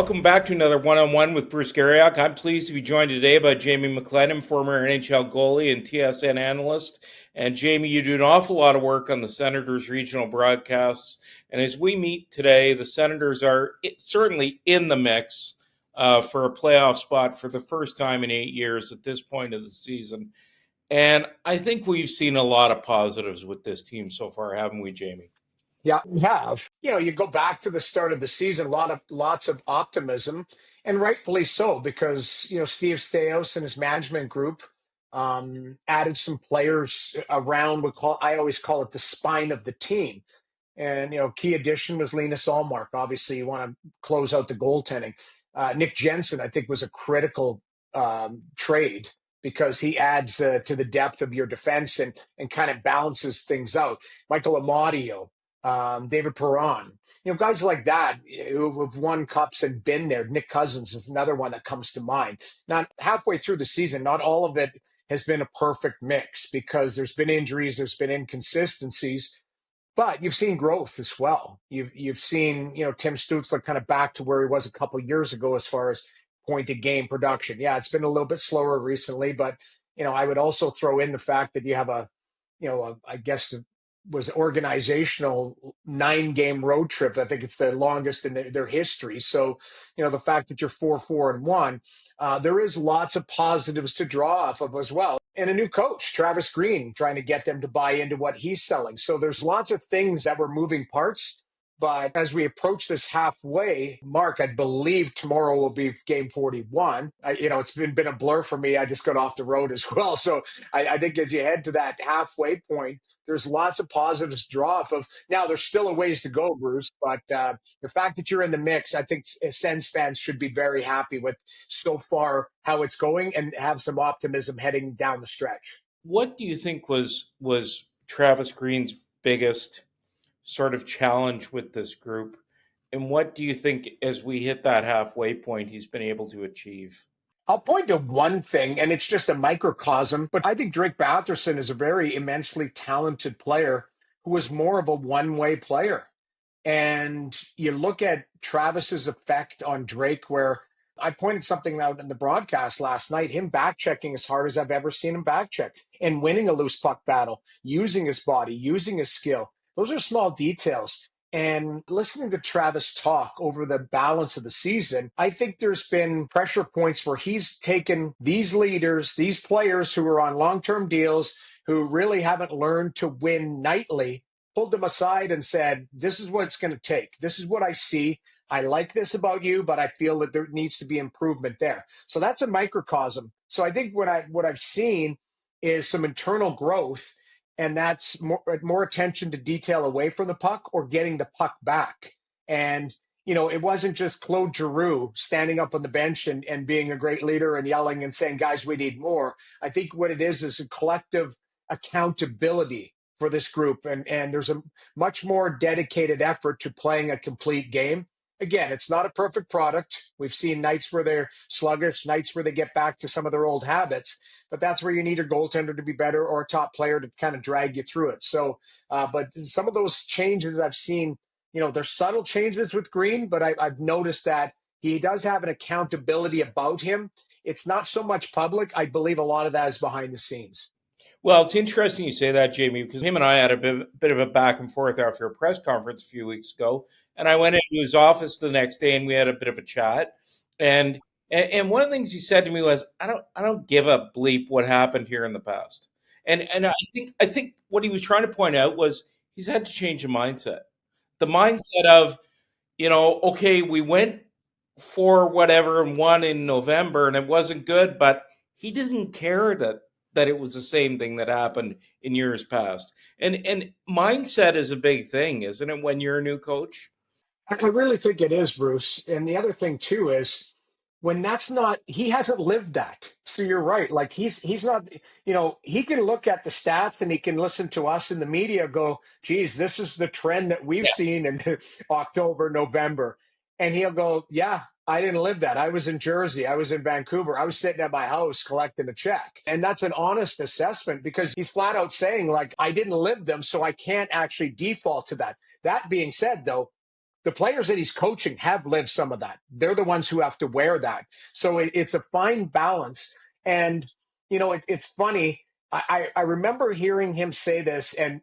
Welcome back to another one-on-one with Bruce Garrioch. I'm pleased to be joined today by Jamie McLennan, former NHL goalie and TSN analyst. And Jamie, you do an awful lot of work on the Senators regional broadcasts. And as we meet today, the Senators are certainly in the mix for a playoff spot for the first time in 8 years at this point of the season. And I think we've seen a lot of positives with this team so far, haven't we, Jamie? Yeah, we have. You go back to the start of the season, lots of optimism, and rightfully so, because Steve Staios and his management group added some players around. I always call it the spine of the team. And key addition was Linus Ullmark. Obviously, you want to close out the goaltending. Nick Jensen, I think, was a critical trade because he adds to the depth of your defense and kind of balances things out. Michael Amadio, David Perron, guys like that who have won cups and been there. Nick Cousins is another one that comes to mind. Not halfway through the season, not all of it has been a perfect mix because there's been injuries, there's been inconsistencies, but you've seen growth as well. You've seen Tim Stützle kind of back to where he was a couple of years ago as far as point of game production. Yeah, it's been a little bit slower recently, but I would also throw in the fact that you have I guess it was organizational 9-game road trip. I think it's the longest in their history. So, the fact that you're 4-4-1, there is lots of positives to draw off of as well. And a new coach, Travis Green, trying to get them to buy into what he's selling. So there's lots of things that were moving parts. But as we approach this halfway mark, I believe tomorrow will be game 41. It's been a blur for me. I just got off the road as well. So I think as you head to that halfway point, there's lots of positives to draw off of. Now, there's still a ways to go, Bruce, but the fact that you're in the mix, I think Sens fans should be very happy with so far how it's going and have some optimism heading down the stretch. What do you think was Travis Green's biggest sort of challenge with this group? And what do you think, as we hit that halfway point, he's been able to achieve? I'll point to one thing, and it's just a microcosm, but I think Drake Batherson is a very immensely talented player who is more of a one-way player. And you look at Travis's effect on Drake, where I pointed something out in the broadcast last night, him back checking as hard as I've ever seen him back check and winning a loose puck battle, using his body, using his skill. Those are small details. And listening to Travis talk over the balance of the season, I think there's been pressure points where he's taken these leaders, these players who are on long-term deals, who really haven't learned to win nightly, pulled them aside and said, this is what it's going to take. This is what I see. I like this about you, but I feel that there needs to be improvement there. So that's a microcosm. So I think what I've seen is some internal growth, and that's more attention to detail away from the puck or getting the puck back. And it wasn't just Claude Giroux standing up on the bench and being a great leader and yelling and saying, guys, we need more. I think what it is a collective accountability for this group. And there's a much more dedicated effort to playing a complete game. Again, it's not a perfect product. We've seen nights where they're sluggish, nights where they get back to some of their old habits, but that's where you need a goaltender to be better or a top player to kind of drag you through it. So, but some of those changes I've seen, there's subtle changes with Green, but I've noticed that he does have an accountability about him. It's not so much public. I believe a lot of that is behind the scenes. Well, it's interesting you say that, Jamie, because him and I had a bit of a back and forth after a press conference a few weeks ago. And I went into his office the next day and we had a bit of a chat. And one of the things he said to me was, I don't give a bleep what happened here in the past. And I think what he was trying to point out was he's had to change the mindset. The mindset of, okay, we went for whatever and won in November and it wasn't good, but he doesn't care that it was the same thing that happened in years past. And mindset is a big thing, isn't it, when you're a new coach? I really think it is, Bruce. And the other thing too is when that's not, he hasn't lived that. So you're right. Like he's not, he can look at the stats and he can listen to us in the media go, geez, this is the trend that we've seen in October, November. And he'll go, yeah, I didn't live that. I was in Jersey. I was in Vancouver. I was sitting at my house collecting a check. And that's an honest assessment because he's flat out saying, like, I didn't live them, so I can't actually default to that. That being said, though, the players that he's coaching have lived some of that. They're the ones who have to wear that. So it's a fine balance. And, it's funny. I remember hearing him say this, and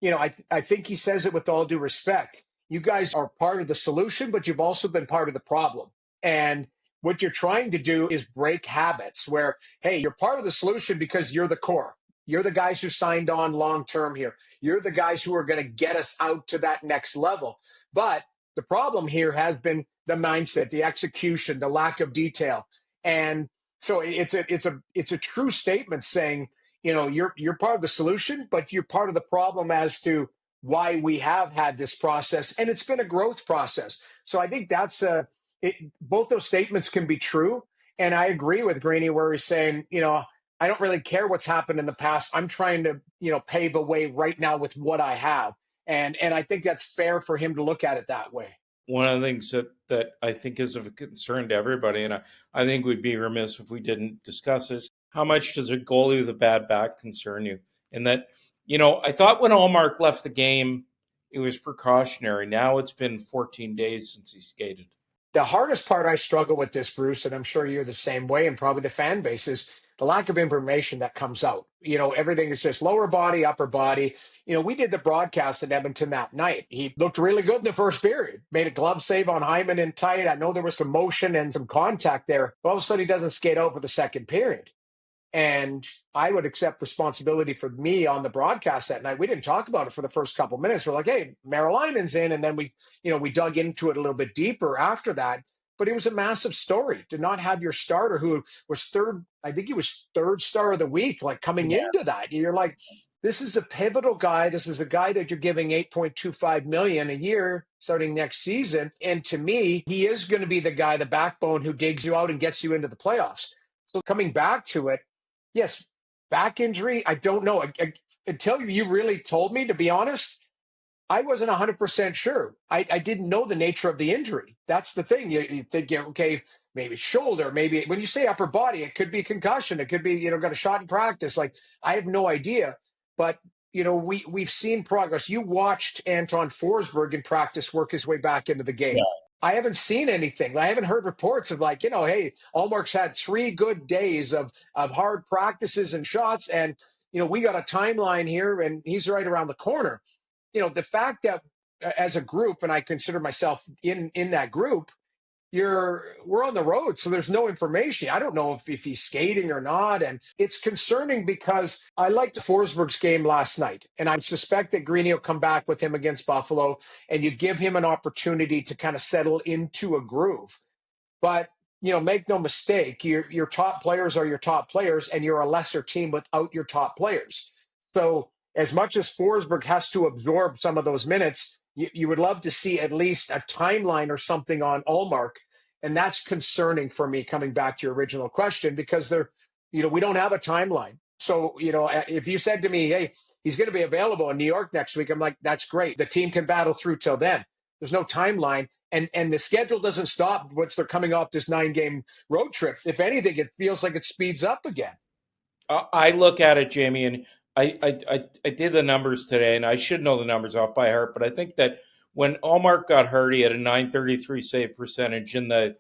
I think he says it with all due respect. You guys are part of the solution, but you've also been part of the problem. And what you're trying to do is break habits where, hey, you're part of the solution because you're the core. You're the guys who signed on long term here. You're the guys who are going to get us out to that next level. But the problem here has been the mindset, the execution, the lack of detail. And so it's a true statement saying, you're part of the solution, but you're part of the problem as to why we have had this process, and it's been a growth process. So I think both those statements can be true, and I agree with Greeny where he's saying, I don't really care what's happened in the past. I'm trying to, pave a way right now with what I have, and I think that's fair for him to look at it that way. One of the things that I think is of a concern to everybody, and I think we'd be remiss if we didn't discuss this, how much does a goalie with a bad back concern you? And that, I thought when Ullmark left the game, it was precautionary. Now it's been 14 days since he skated. The hardest part I struggle with this, Bruce, and I'm sure you're the same way, and probably the fan base, is the lack of information that comes out. Everything is just lower body, upper body. We did the broadcast in Edmonton that night. He looked really good in the first period, made a glove save on Hyman in tight. I know there was some motion and some contact there, but all of a sudden he doesn't skate out for the second period. And I would accept responsibility for me on the broadcast that night. We didn't talk about it for the first couple of minutes. We're like, hey, Marilynen's in. And then we dug into it a little bit deeper after that. But it was a massive story to not have your starter who was third. I think he was third star of the week, like coming into that. You're like, this is a pivotal guy. This is a guy that you're giving $8.25 million a year starting next season. And to me, he is going to be the guy, the backbone who digs you out and gets you into the playoffs. So coming back to it, yes, back injury, I don't know. Until you really told me, to be honest, I wasn't 100% sure. I didn't know the nature of the injury. That's the thing. You think, okay, maybe shoulder, maybe when you say upper body, it could be concussion. It could be, got a shot in practice. Like, I have no idea. But, we've seen progress. You watched Anton Forsberg in practice work his way back into the game. Yeah. I haven't seen anything. I haven't heard reports of like, hey, Ullmark's had 3 good days of hard practices and shots. And, we got a timeline here and he's right around the corner. The fact that as a group, and I consider myself in that group, we're on the road, so there's no information. I don't know if he's skating or not, and it's concerning because I liked Forsberg's game last night, and I suspect that Greeny will come back with him against Buffalo, and you give him an opportunity to kind of settle into a groove. But make no mistake, your top players are your top players, and you're a lesser team without your top players. So as much as Forsberg has to absorb some of those minutes, you would love to see at least a timeline or something on Ullmark. And that's concerning for me, coming back to your original question, because we don't have a timeline. So, if you said to me, hey, he's going to be available in New York next week, I'm like, that's great. The team can battle through till then. There's no timeline. And the schedule doesn't stop once they're coming off this 9-game road trip. If anything, it feels like it speeds up again. I look at it, Jamie, and I did the numbers today, and I should know the numbers off by heart, but I think that when Ullmark got hurt, he had a .933 save percentage in the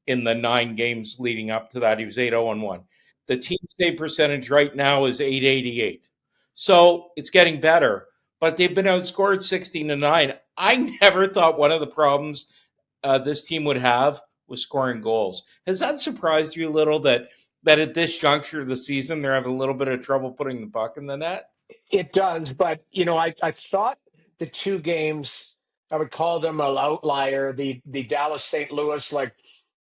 9 games leading up to that. He was 8-0-1. The team save percentage right now is .888. So it's getting better, but they've been outscored 16-9. I never thought one of the problems this team would have was scoring goals. Has that surprised you a little that at this juncture of the season, they're having a little bit of trouble putting the puck in the net? It does, but, I thought the 2 games, I would call them an outlier, the Dallas-St. Louis, like,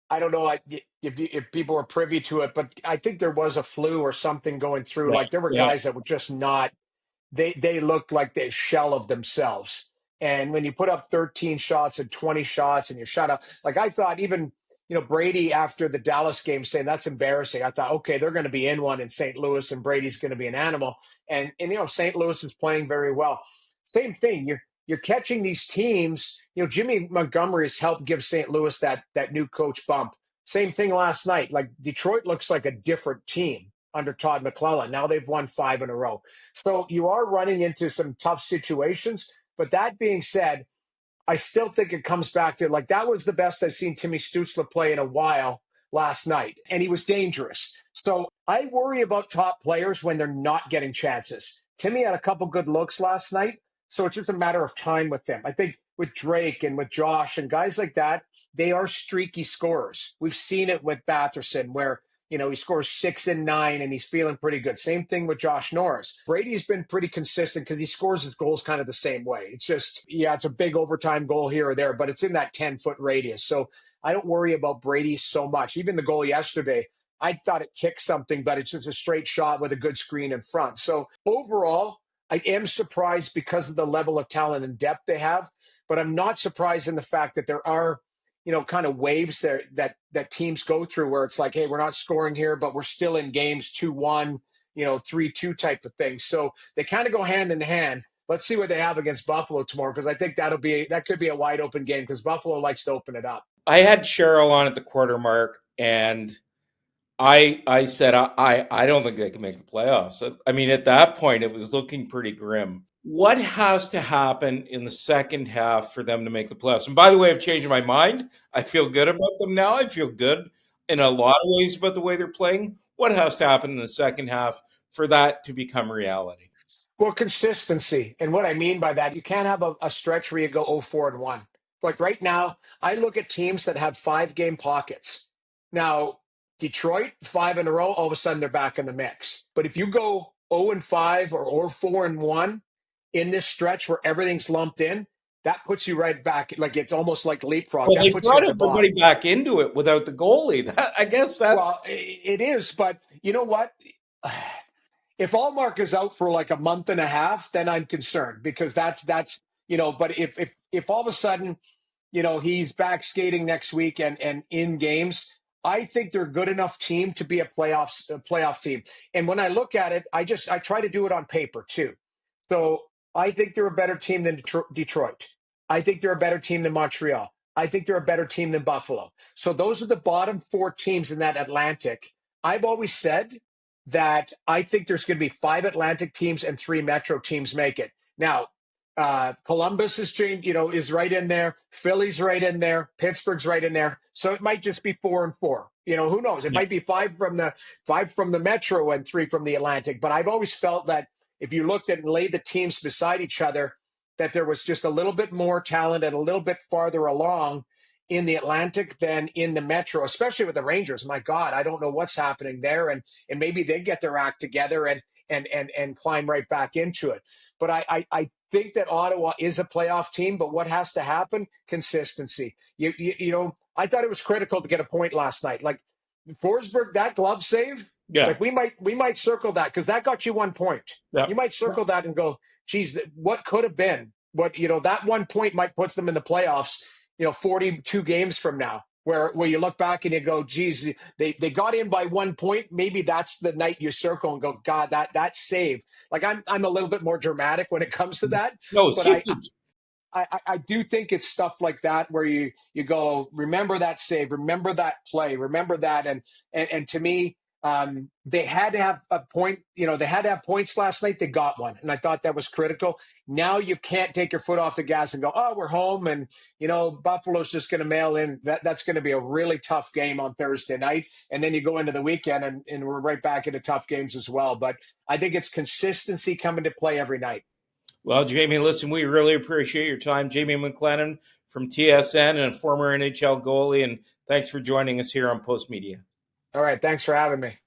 I don't know if people were privy to it, but I think there was a flu or something going through. Yeah. Like, there were guys that were just not, they looked like they shell of themselves. And when you put up 13 shots and 20 shots and you're shut up, like I thought even, Brady after the Dallas game saying that's embarrassing. I thought, okay, they're going to be in one in St. Louis and Brady's going to be an animal. And St. Louis is playing very well. Same thing. You're catching these teams. Jimmy Montgomery has helped give St. Louis that new coach bump. Same thing last night. Like Detroit looks like a different team under Todd McLellan. Now they've won 5 in a row. So you are running into some tough situations. But that being said, I still think it comes back to like that was the best I've seen Timmy Stützle play in a while last night, and he was dangerous. So I worry about top players when they're not getting chances. Timmy had a couple good looks last night, so it's just a matter of time with them. I think with Drake and with Josh and guys like that, they are streaky scorers. We've seen it with Batherson where he scores 6 and 9 and he's feeling pretty good. Same thing with Josh Norris. Brady's been pretty consistent because he scores his goals kind of the same way. It's just, it's a big overtime goal here or there, but it's in that 10-foot radius. So I don't worry about Brady so much. Even the goal yesterday, I thought it kicked something, but it's just a straight shot with a good screen in front. So overall, I am surprised because of the level of talent and depth they have, but I'm not surprised in the fact that there are kind of waves there that teams go through where it's like, hey, we're not scoring here, but we're still in games 2-1, 3-2 type of thing. So they kind of go hand in hand. Let's see what they have against Buffalo tomorrow, because I think that could be a wide open game because Buffalo likes to open it up. I had Cheryl on at the quarter mark, and I said I don't think they can make the playoffs. I mean, at that point, it was looking pretty grim. What has to happen in the second half for them to make the playoffs? And by the way, I've changed my mind. I feel good about them now. I feel good in a lot of ways about the way they're playing. What has to happen in the second half for that to become reality? Well, consistency. And what I mean by that, you can't have a stretch where you go 0-4-1. Like right now, I look at teams that have 5-game pockets. Now, Detroit, 5 in a row, all of a sudden they're back in the mix. But if you go 0-5 or 4-1 in this stretch where everything's lumped in, that puts you right back. Like it's almost like leapfrog. Well, That they puts you brought at the everybody bottom. back into it without the goalie. I guess that's Well, it is. But you know what? If Ullmark is out for like a month and a half, then I'm concerned because that's But if all of a sudden he's back skating next week and in games, I think they're a good enough team to be a playoff team. And when I look at it, I try to do it on paper too. So I think they're a better team than Detroit. I think they're a better team than Montreal. I think they're a better team than Buffalo. So those are the bottom 4 teams in that Atlantic. I've always said that I think there's going to be 5 Atlantic teams and 3 Metro teams make it. Now, Columbus is is right in there. Philly's right in there. Pittsburgh's right in there. So it might just be 4 and 4. Who knows? It might be 5 from the Metro and 3 from the Atlantic. But I've always felt that if you looked at and laid the teams beside each other, that there was just a little bit more talent and a little bit farther along in the Atlantic than in the Metro, especially with the Rangers. My God, I don't know what's happening there, and maybe they get their act together and climb right back into it. But I think that Ottawa is a playoff team, but what has to happen? Consistency. I thought it was critical to get a point last night. Like Forsberg, that glove save, yeah. like we might circle that because that got you 1 point. Yeah. You might circle that and go, geez, what could have been? What that 1 point might put them in the playoffs, 42 games from now. Where you look back and you go, geez, they got in by 1 point. Maybe that's the night you circle and go, God, that save. Like I'm a little bit more dramatic when it comes to that. No, it's But huge. I do think it's stuff like that where you go, remember that save, remember that play, remember that. And to me, they had to have a point, they had to have points last night. They got one. And I thought that was critical. Now you can't take your foot off the gas and go, oh, we're home. And, Buffalo's just going to mail in. That's going to be a really tough game on Thursday night. And then you go into the weekend and we're right back into tough games as well. But I think it's consistency coming to play every night. Well, Jamie, listen, we really appreciate your time. Jamie McLennan from TSN and a former NHL goalie, and thanks for joining us here on Post Media. All right. Thanks for having me.